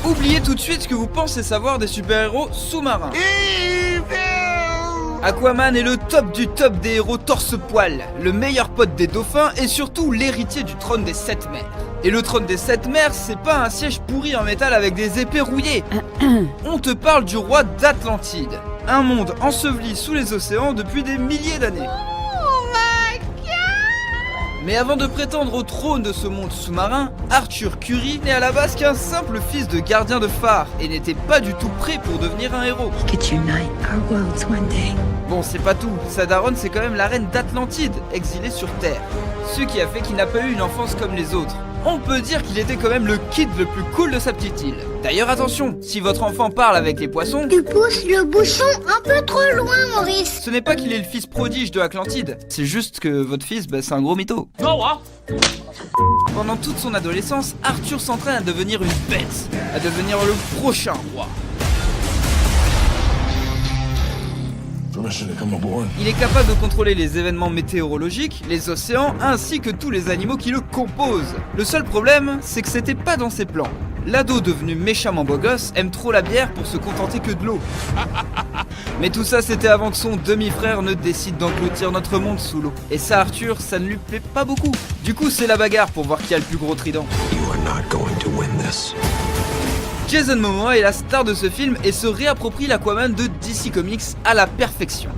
Oubliez tout de suite ce que vous pensez savoir des super-héros sous-marins. Aquaman est le top du top des héros torse-poil, le meilleur pote des dauphins et surtout l'héritier du trône des 7 mers. Et le trône des 7 mers, c'est pas un siège pourri en métal avec des épées rouillées. On te parle du roi d'Atlantide, un monde enseveli sous les océans depuis des milliers d'années. Mais avant de prétendre au trône de ce monde sous-marin, Arthur Curry n'est à la base qu'un simple fils de gardien de phare et n'était pas du tout prêt pour devenir un héros. Bon, c'est pas tout, sa daronne c'est quand même la reine d'Atlantide, exilée sur Terre. Ce qui a fait qu'il n'a pas eu une enfance comme les autres. On peut dire qu'il était quand même le kid le plus cool de sa petite île. D'ailleurs attention, si votre enfant parle avec les poissons, Tu pousses le bouchon un peu trop loin, Maurice. ce n'est pas qu'il est le fils prodige de Atlantide, c'est juste que votre fils, c'est un gros mytho. Pendant toute son adolescence, Arthur s'entraîne à devenir une bête, à devenir le prochain roi. Il est capable de contrôler les événements météorologiques, les océans, ainsi que tous les animaux qui le composent. Le seul problème, c'est que c'était pas dans ses plans. L'ado devenu méchamment beau gosse aime trop la bière pour se contenter que de l'eau. Mais tout ça c'était avant que son demi-frère ne décide d'engloutir notre monde sous l'eau. Et ça Arthur, ça ne lui plaît pas beaucoup. Du coup c'est la bagarre pour voir qui a le plus gros trident. Jason Momoa est la star de ce film et se réapproprie l'Aquaman de DC Comics à la perfection.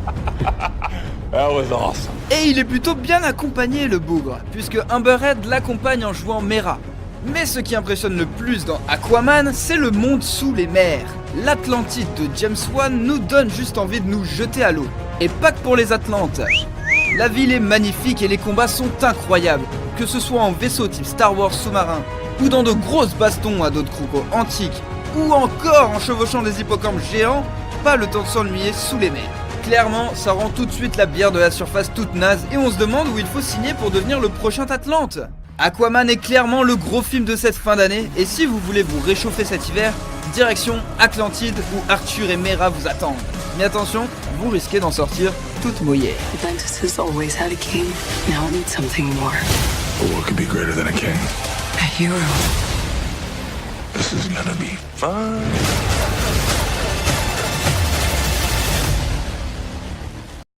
Et il est plutôt bien accompagné le bougre, puisque Amber Heard l'accompagne en jouant Mera. Mais ce qui impressionne le plus dans Aquaman, c'est le monde sous les mers. L'Atlantide de James Wan nous donne juste envie de nous jeter à l'eau. Et pas que pour les Atlantes. La ville est magnifique et les combats sont incroyables, que ce soit en vaisseau type Star Wars sous-marin, ou dans de grosses bastons à dos de croco antiques, ou encore en chevauchant des hippocampes géants, pas le temps de s'ennuyer sous les mers. Clairement, ça rend tout de suite la bière de la surface toute naze et on se demande où il faut signer pour devenir le prochain Atlante. Aquaman est clairement le gros film de cette fin d'année et si vous voulez vous réchauffer cet hiver, direction Atlantide où Arthur et Mera vous attendent. Mais attention, vous risquez d'en sortir toute mouillée. Atlantis has always had a king. Now it needs something more. What could be greater than a king? A hero. This is gonna be fun.